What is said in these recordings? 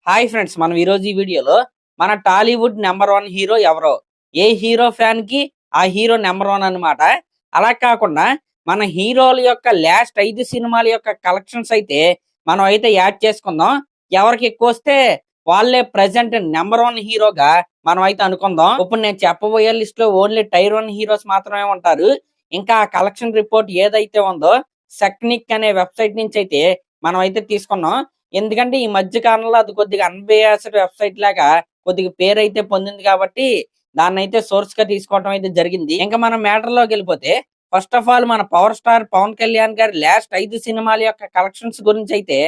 Hi friends, మనం ఈరోజు ఈ వీడియోలో మన టాలీవుడ్ నెంబర్ వన్ హీరో ఎవరో, ఏ హీరో ఫ్యాన్ కి ఆ హీరో నెంబర్ వన్ అనమాట. అలా కాకుండా మన హీరోల యొక్క లాస్ట్ 5 సినిమాల యొక్క కలెక్షన్స్ అయితే మనం అయితే యాడ్ చేసుకుందాం. ఎవరికి ఎక్కువ వస్తే వాళ్ళే ప్రజెంట్ నెంబర్ వన్ హీరోగా మనం అయితే అనుకుందాం. ఇప్పుడు నేను చెప్పబోయే లిస్ట్ లో ఓన్లీ టైర్ 1 హీరోస్ మాత్రమే ఉంటారు. ఇంకా ఆ కలెక్షన్ రిపోర్ట్ ఏదైతే ఉందో సెక్నిక్ అనే వెబ్సైట్ నుంచి అయితే మనం అయితే తీసుకున్నాం. ఎందుకంటే ఈ మధ్య కాలంలో అది కొద్దిగా అన్బయాస్డ్ వెబ్సైట్ లాగా కొద్దిగా పేరు అయితే పొందింది కాబట్టి దాన్ని అయితే సోర్స్ గా తీసుకోవడం అయితే జరిగింది. ఇంకా మనం మ్యాటర్ లోకి వెళ్ళిపోతే ఫస్ట్ ఆఫ్ ఆల్ మన పవర్ స్టార్ పవన్ కళ్యాణ్ గారి లాస్ట్ 5 సినిమాల యొక్క కలెక్షన్స్ గురించి అయితే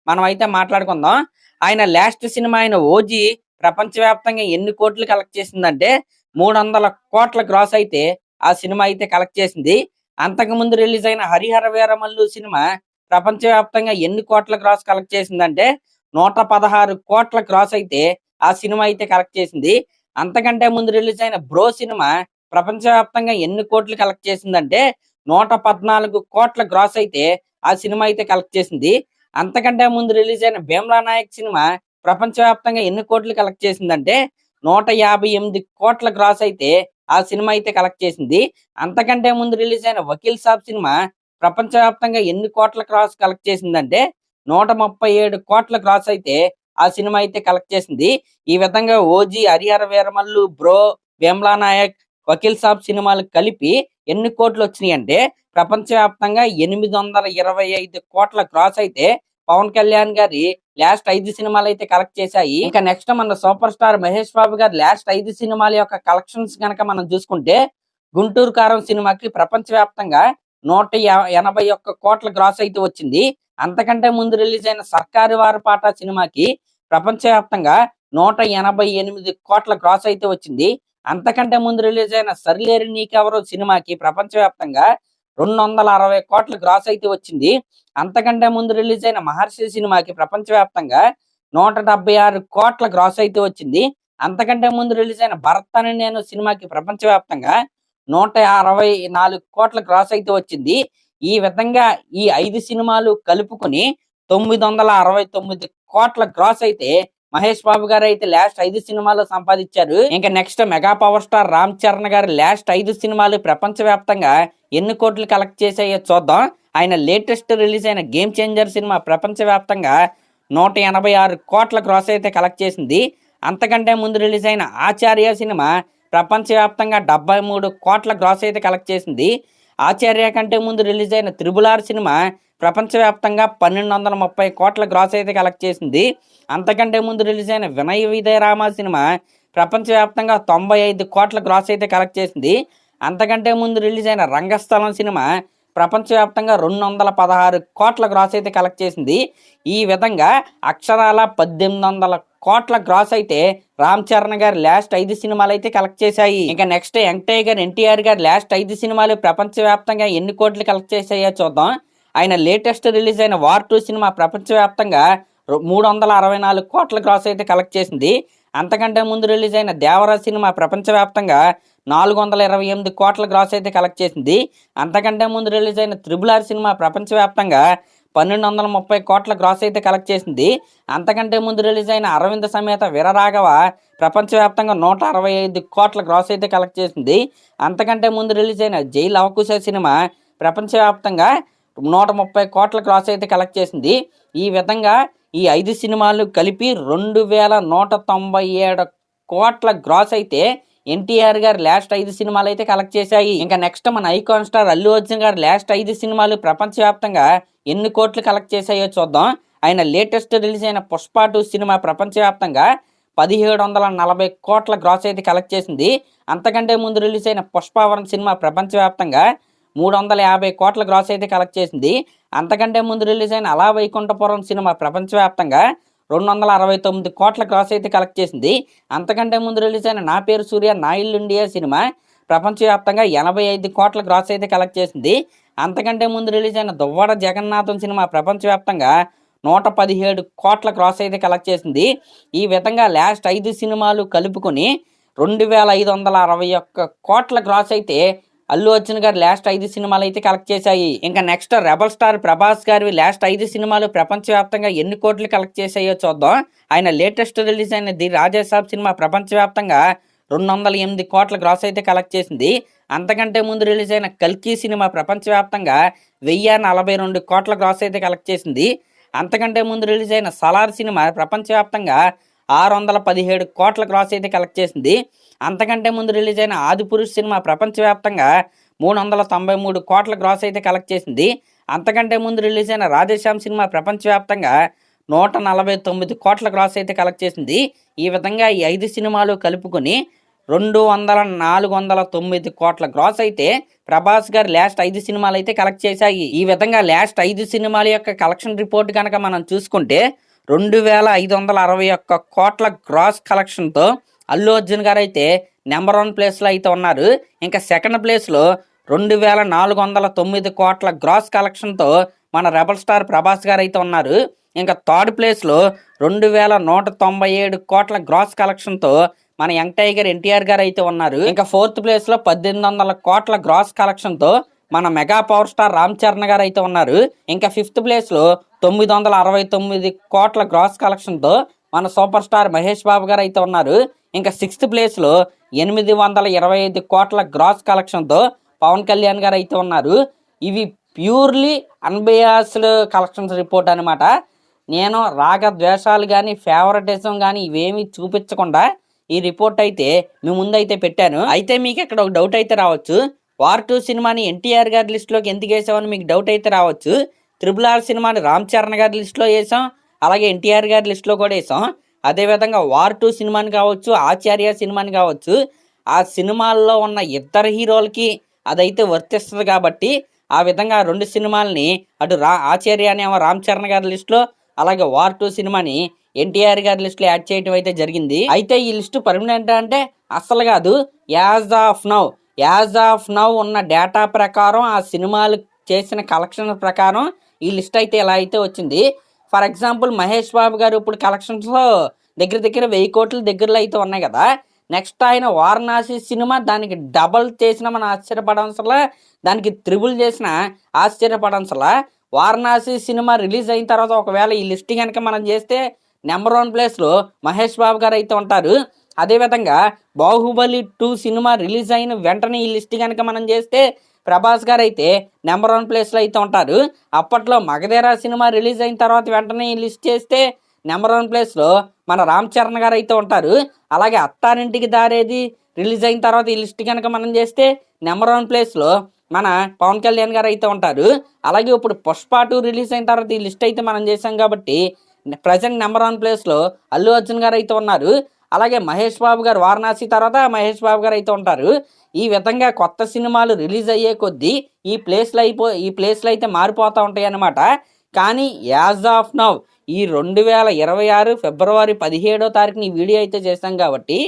మనం అయితే మాట్లాడుకుందాం. ఆయన లాస్ట్ సినిమా అయిన ఓజీ ప్రపంచవ్యాప్తంగా ఎన్ని కోట్లు కలెక్ట్ చేసిందంటే 300 కోట్ల గ్రాస్ అయితే ఆ సినిమా అయితే కలెక్ట్ చేసింది. అంతకు ముందు రిలీజ్ అయిన హరిహర వీరమల్లు సినిమా ప్రపంచవ్యాప్తంగా ఎన్ని కోట్ల గ్రాస్ కలెక్ట్ చేసిందంటే 116 కోట్ల గ్రాస్ అయితే ఆ సినిమా అయితే కలెక్ట్ చేసింది. అంతకంటే ముందు రిలీజ్ అయిన బ్రో సినిమా ప్రపంచవ్యాప్తంగా ఎన్ని కోట్లు కలెక్ట్ చేసిందంటే 114 కోట్ల గ్రాస్ అయితే ఆ సినిమా అయితే కలెక్ట్ చేసింది. అంతకంటే ముందు రిలీజ్ అయిన భీమ్లా నాయక్ సినిమా ప్రపంచవ్యాప్తంగా ఎన్ని కోట్లు కలెక్ట్ చేసిందంటే 158 కోట్ల గ్రాస్ అయితే ఆ సినిమా అయితే కలెక్ట్ చేసింది. అంతకంటే ముందు రిలీజ్ అయిన వకీల్ సాబ్ సినిమా ప్రపంచవ్యాప్తంగా ఎన్ని కోట్ల క్రాస్ కలెక్ట్ చేసిందంటే 137 కోట్ల క్రాస్ అయితే ఆ సినిమా అయితే కలెక్ట్ చేసింది. ఈ విధంగా ఓజీ, హరిహర వీరమల్లు, బ్రో, భీమ్లా నాయక్, వకీల్ సాబ్ సినిమాలు కలిపి ఎన్ని కోట్లు వచ్చినాయి అంటే ప్రపంచవ్యాప్తంగా 825 కోట్ల క్రాస్ అయితే పవన్ కళ్యాణ్ గారి లాస్ట్ 5 సినిమాలు అయితే కలెక్ట్ చేశాయి. ఇంకా నెక్స్ట్ మన సూపర్ స్టార్ మహేష్ బాబు గారి లాస్ట్ 5 సినిమాల యొక్క కలెక్షన్స్ కనుక మనం చూసుకుంటే గుంటూరు కారం సినిమాకి ప్రపంచవ్యాప్తంగా 181 కోట్ల గ్రాస్ అయితే వచ్చింది. అంతకంటే ముందు రిలీజ్ అయిన సర్కారు వారి పాట సినిమాకి ప్రపంచవ్యాప్తంగా 188 కోట్ల గ్రాస్ అయితే వచ్చింది. అంతకంటే ముందు రిలీజ్ అయిన సరిలేరు నీకెవరో సినిమాకి ప్రపంచవ్యాప్తంగా 260 కోట్ల గ్రాస్ అయితే వచ్చింది. అంతకంటే ముందు రిలీజ్ అయిన మహర్షి సినిమాకి ప్రపంచవ్యాప్తంగా 176 కోట్ల గ్రాస్ అయితే వచ్చింది. అంతకంటే ముందు రిలీజ్ అయిన భరత్ అని నేను సినిమాకి ప్రపంచవ్యాప్తంగా 164 కోట్ల గ్రాస్ అయితే వచ్చింది. ఈ విధంగా ఈ 5 సినిమాలు కలుపుకొని 969 కోట్ల గ్రాస్ అయితే మహేష్ బాబు గారు అయితే లాస్ట్ 5 సినిమాలు సంపాదించారు. ఇంకా next mega power star Ram Charan గారు లాస్ట్ 5 సినిమాలు ప్రపంచవ్యాప్తంగా ఎన్ని కోట్లు కలెక్ట్ చేసాయో చూద్దాం. ఆయన లేటెస్ట్ రిలీజ్ అయిన గేమ్ చేంజర్ సినిమా ప్రపంచవ్యాప్తంగా 186 కోట్ల గ్రాస్ అయితే కలెక్ట్ చేసింది. అంతకంటే ముందు రిలీజ్ అయిన ఆచార్య సినిమా ప్రపంచవ్యాప్తంగా 73 కోట్ల గ్రాస్ అయితే కలెక్ట్ చేసింది. ఆచార్య కంటే ముందు రిలీజ్ అయిన త్రిబుల్ సినిమా ప్రపంచవ్యాప్తంగా 1230 కోట్ల గ్రాస్ అయితే కలెక్ట్ చేసింది. అంతకంటే ముందు రిలీజ్ అయిన వినయ విజయరామ సినిమా ప్రపంచవ్యాప్తంగా 95 కోట్ల గ్రాస్ అయితే కలెక్ట్ చేసింది. అంతకంటే ముందు రిలీజ్ అయిన రంగస్థలం సినిమా ప్రపంచవ్యాప్తంగా 216 కోట్ల గ్రాస్ అయితే కలెక్ట్ చేసింది. ఈ విధంగా అక్షరాల 1800 కోట్ల గ్రాస్ అయితే రామ్ చరణ్ గారి లాస్ట్ 5 సినిమాలు అయితే కలెక్ట్ చేశాయి. ఇంకా నెక్స్ట్ యంగ్ టైగర్ ఎన్టీఆర్ గారి లాస్ట్ 5 సినిమాలు ప్రపంచవ్యాప్తంగా ఎన్ని కోట్లు కలెక్ట్ చేశాయో చూద్దాం. ఆయన లేటెస్ట్ రిలీజ్ అయిన వార్ 2 సినిమా ప్రపంచవ్యాప్తంగా 364 కోట్ల గ్రాస్ అయితే కలెక్ట్ చేసింది. అంతకంటే ముందు రిలీజ్ అయిన దేవరా సినిమా ప్రపంచవ్యాప్తంగా 428 కోట్ల గ్రాస్ అయితే కలెక్ట్ చేసింది. అంతకంటే ముందు రిలీజ్ అయిన త్రిబుల్ సినిమా ప్రపంచవ్యాప్తంగా 1230 కోట్ల గ్రాస్ అయితే కలెక్ట్ చేసింది. అంతకంటే ముందు రిలీజ్ అయిన అరవింద సమేత వీరరాఘవ ప్రపంచవ్యాప్తంగా 165 కోట్ల గ్రాస్ అయితే కలెక్ట్ చేసింది. అంతకంటే ముందు రిలీజ్ అయిన జై లవకుశ సినిమా ప్రపంచవ్యాప్తంగా 130 కోట్ల గ్రాస్ అయితే కలెక్ట్ చేసింది. ఈ విధంగా ఈ 5 సినిమాలు కలిపి 2197 కోట్ల గ్రాస్ అయితే ఎన్టీఆర్ గారు లాస్ట్ 5 సినిమాలు అయితే కలెక్ట్ చేశాయి. ఇంకా నెక్స్ట్ మన ఐకాన్ స్టార్ అల్లు అర్జున్ గారు లాస్ట్ 5 సినిమాలు ప్రపంచవ్యాప్తంగా ఎన్ని కోట్లు కలెక్ట్ చేశాయో చూద్దాం. ఆయన లేటెస్ట్ రిలీజ్ అయిన పుష్ప 2 సినిమా ప్రపంచవ్యాప్తంగా 1740 కోట్ల గ్రాస్ అయితే కలెక్ట్ చేసింది. అంతకంటే ముందు రిలీజ్ అయిన పుష్పవరం సినిమా ప్రపంచవ్యాప్తంగా 350 కోట్ల గ్రాస్ అయితే కలెక్ట్ చేసింది. అంతకంటే ముందు రిలీజ్ అయిన అలా వైకుంఠపురం సినిమా ప్రపంచవ్యాప్తంగా 269 కోట్ల గ్రాస్ అయితే కలెక్ట్ చేసింది. అంతకంటే ముందు రిలీజ్ అయిన నా పేరు సూర్య నా ఇల్లు ఇండియా సినిమా ప్రపంచవ్యాప్తంగా 85 కోట్ల గ్రాస్ అయితే కలెక్ట్ చేసింది. అంతకంటే ముందు రిలీజ్ అయిన దువ్వాడ జగన్నాథం సినిమా ప్రపంచవ్యాప్తంగా 117 కోట్ల గ్రాస్ అయితే కలెక్ట్ చేసింది. ఈ విధంగా లాస్ట్ 5 సినిమాలు కలుపుకొని 2561 కోట్ల గ్రాస్ అయితే అల్లు అర్జున్ గారు లాస్ట్ 5 సినిమాలు అయితే కలెక్ట్ చేశాయి. ఇంకా నెక్స్ట్ రెబల్ స్టార్ ప్రభాస్ గారి లాస్ట్ 5 సినిమాలు ప్రపంచవ్యాప్తంగా ఎన్ని కోట్లు కలెక్ట్ చేశాయో చూద్దాం. ఆయన లేటెస్ట్ రిలీజ్ అయిన ది రాజాసాబ్ సినిమా ప్రపంచవ్యాప్తంగా 208 కోట్ల గ్రాస్ అయితే కలెక్ట్ చేసింది. అంతకంటే ముందు రిలీజ్ అయిన కల్కి సినిమా ప్రపంచవ్యాప్తంగా 1042 కోట్ల గ్రాస్ అయితే కలెక్ట్ చేసింది. అంతకంటే ముందు రిలీజ్ అయిన సలార్ సినిమా ప్రపంచవ్యాప్తంగా 617 కోట్ల గ్రాస్ అయితే కలెక్ట్ చేసింది. అంతకంటే ముందు రిలీజ్ అయిన ఆదిపురుష్ సినిమా ప్రపంచవ్యాప్తంగా 393 కోట్ల గ్రాస్ అయితే కలెక్ట్ చేసింది. అంతకంటే ముందు రిలీజ్ అయిన రాధేశ్యామ్ సినిమా ప్రపంచవ్యాప్తంగా 149 కోట్ల గ్రాస్ అయితే కలెక్ట్ చేసింది. ఈ విధంగా ఈ 5 సినిమాలు కలుపుకొని 409 కోట్ల గ్రాస్ అయితే ప్రభాస్ గారు లాస్ట్ 5 సినిమాలు అయితే కలెక్ట్ చేశాయి. ఈ విధంగా లాస్ట్ 5 సినిమాల యొక్క కలెక్షన్ రిపోర్ట్ కనుక మనం చూసుకుంటే 2561 కోట్ల గ్రాస్ కలెక్షన్తో అల్లు అర్జున్ గారు అయితే నెంబర్ 1 ప్లేస్లో అయితే ఉన్నారు. ఇంకా సెకండ్ ప్లేస్లో 2409 కోట్ల గ్రాస్ కలెక్షన్తో మన రెబల్ స్టార్ ప్రభాస్ గారు అయితే ఉన్నారు. ఇంకా థర్డ్ ప్లేస్లో 2197 కోట్ల గ్రాస్ కలెక్షన్తో మన యంగ్ టైగర్ ఎన్టీఆర్ గారు అయితే ఉన్నారు. ఇంకా ఫోర్త్ ప్లేస్లో 1800 కోట్ల గ్రాస్ కలెక్షన్తో మన mega power star Ram Charan గారు అయితే ఉన్నారు. ఇంకా ఫిఫ్త్ ప్లేస్లో 969 కోట్ల గ్రాస్ కలెక్షన్తో మన సూపర్ స్టార్ మహేష్ బాబు గారు అయితే ఉన్నారు. ఇంకా సిక్స్త్ ప్లేస్లో 825 కోట్ల గ్రాస్ కలెక్షన్తో పవన్ కళ్యాణ్ గారు అయితే ఉన్నారు. ఇవి ప్యూర్లీ అన్బయాస్డ్ కలెక్షన్స్ రిపోర్ట్ అనమాట. నేను రాగ ద్వేషాలు కానీ ఫేవరెటిజం కానీ ఇవేమీ చూపించకుండా ఈ రిపోర్ట్ అయితే మీ ముందైతే పెట్టాను. అయితే మీకు ఇక్కడ ఒక డౌట్ అయితే రావచ్చు, వార్ 2 సినిమాని ఎన్టీఆర్ గారి లిస్టులోకి ఎందుకు వేసామని మీకు డౌట్ అయితే రావచ్చు. RRR సినిమాని రామ్ చరణ్ గారి లిస్టులో వేసాం, అలాగే ఎన్టీఆర్ గారి లిస్టులో కూడా వేసాం. అదేవిధంగా వార్ 2 సినిమాని కావచ్చు, ఆచార్య సినిమాని కావచ్చు, ఆ సినిమాల్లో ఉన్న ఇద్దరు హీరోలకి అదైతే వర్తిస్తుంది కాబట్టి ఆ విధంగా 2 సినిమాలని అటు ఆచార్య అనేమో రామ్ చరణ్ గారి లిస్టులో, అలాగే వార్ 2 సినిమాని ఎన్టీఆర్ గారి లిస్టులో యాడ్ చేయడం అయితే జరిగింది. అయితే ఈ లిస్టు పర్మనెంట్ అంటే అస్సలు కాదు. యాజ్ ఆఫ్ నౌ ఉన్న డేటా ప్రకారం ఆ సినిమాలు చేసిన కలెక్షన్ ప్రకారం ఈ లిస్ట్ అయితే ఇలా అయితే వచ్చింది. ఫర్ ఎగ్జాంపుల్ మహేష్ బాబు గారు ఇప్పుడు కలెక్షన్స్లో దగ్గర 1000 కోట్ల దగ్గరలో అయితే ఉన్నాయి కదా. నెక్స్ట్ ఆయన వారణాసి సినిమా దానికి డబల్ చేసిన మన ఆశ్చర్యపడంసలా, దానికి త్రిబుల్ చేసిన ఆశ్చర్యపడంసలా. వారణాసి సినిమా రిలీజ్ అయిన తర్వాత ఒకవేళ ఈ లిస్ట్ కనుక మనం చేస్తే నెంబర్ 1 ప్లేస్లో మహేష్ బాబు గారు అయితే ఉంటారు. అదేవిధంగా బాహుబలి 2 సినిమా రిలీజ్ అయిన వెంటనే ఈ లిస్ట్ కనుక మనం చేస్తే ప్రభాస్ గారు అయితే నెంబర్ 1 ప్లేస్లో అయితే ఉంటారు. అప్పట్లో మగధీర సినిమా రిలీజ్ అయిన తర్వాత వెంటనే ఈ లిస్ట్ చేస్తే నెంబర్ 1 ప్లేస్లో మన రామ్ చరణ్ గారు అయితే ఉంటారు. అలాగే అత్తారింటికి దారేది రిలీజ్ అయిన తర్వాత ఈ లిస్ట్ కనుక మనం చేస్తే నెంబర్ 1 ప్లేస్లో మన పవన్ కళ్యాణ్ గారు అయితే ఉంటారు. అలాగే ఇప్పుడు పుష్ప 2 రిలీజ్ అయిన తర్వాత ఈ లిస్ట్ అయితే మనం చేసాం కాబట్టి ప్రజెంట్ నెంబర్ 1 ప్లేస్లో అల్లు అర్జున్ గారు అయితే ఉన్నారు. అలాగే మహేష్ బాబు గారు వారణాసి తర్వాత మహేష్ బాబు గారు అయితే ఉంటారు. ఈ విధంగా కొత్త సినిమాలు రిలీజ్ అయ్యే కొద్దీ ఈ ప్లేస్లు అయితే మారిపోతూ ఉంటాయి అన్నమాట. కానీ యాజ్ ఆఫ్ నౌ ఈ 2026 ఫిబ్రవరి 17వ తారీఖున ఈ వీడియో అయితే చేశాం కాబట్టి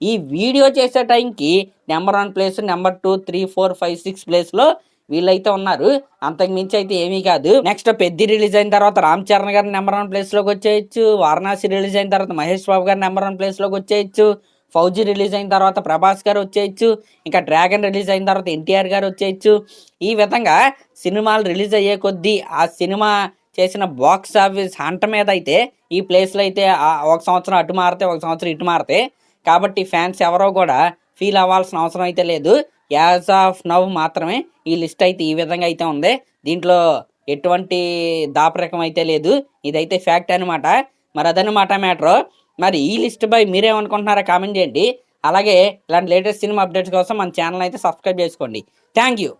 ఈ వీడియో చేసే టైంకి నెంబర్ 1 ప్లేస్, నెంబర్ 2, 3, 4, 5, 6 ప్లేస్లో వీళ్ళైతే ఉన్నారు. అంతకు మించి అయితే ఏమీ కాదు. నెక్స్ట్ పెద్ది రిలీజ్ అయిన తర్వాత రామ్ చరణ్ గారు నెంబర్ 1 ప్లేస్లోకి వచ్చేయచ్చు. వారణాసి రిలీజ్ అయిన తర్వాత మహేష్ బాబు గారు నెంబర్ 1 ప్లేస్లోకి వచ్చేయచ్చు. ఫౌజీ రిలీజ్ అయిన తర్వాత ప్రభాస్ గారు వచ్చేయచ్చు. ఇంకా డ్రాగన్ రిలీజ్ అయిన తర్వాత ఎన్టీఆర్ గారు వచ్చేయచ్చు. ఈ విధంగా సినిమాలు రిలీజ్ అయ్యే కొద్దీ ఆ సినిమా చేసిన బాక్స్ ఆఫీస్ హంట మీద అయితే ఈ ప్లేస్లో అయితే ఒక సంవత్సరం అటు మారితే ఒక సంవత్సరం ఇటు మారితే కాబట్టి ఫ్యాన్స్ ఎవరో కూడా ఫీల్ అవ్వాల్సిన అవసరం అయితే లేదు. యాజ్ ఆఫ్ నవ్ మాత్రమే ఈ లిస్ట్ అయితే ఈ విధంగా అయితే ఉంది. దీంట్లో ఎటువంటి దాపరికం అయితే లేదు. ఇదైతే ఫ్యాక్ట్ అనమాట. మరి అదనమాట మ్యాటర్. మరి ఈ లిస్ట్ పై మీరేమనుకుంటున్నారో కామెంట్ చేయండి. అలాగే ఇలాంటి లేటెస్ట్ సినిమా అప్డేట్స్ కోసం మన ఛానల్ అయితే సబ్స్క్రైబ్ చేసుకోండి. Thank you.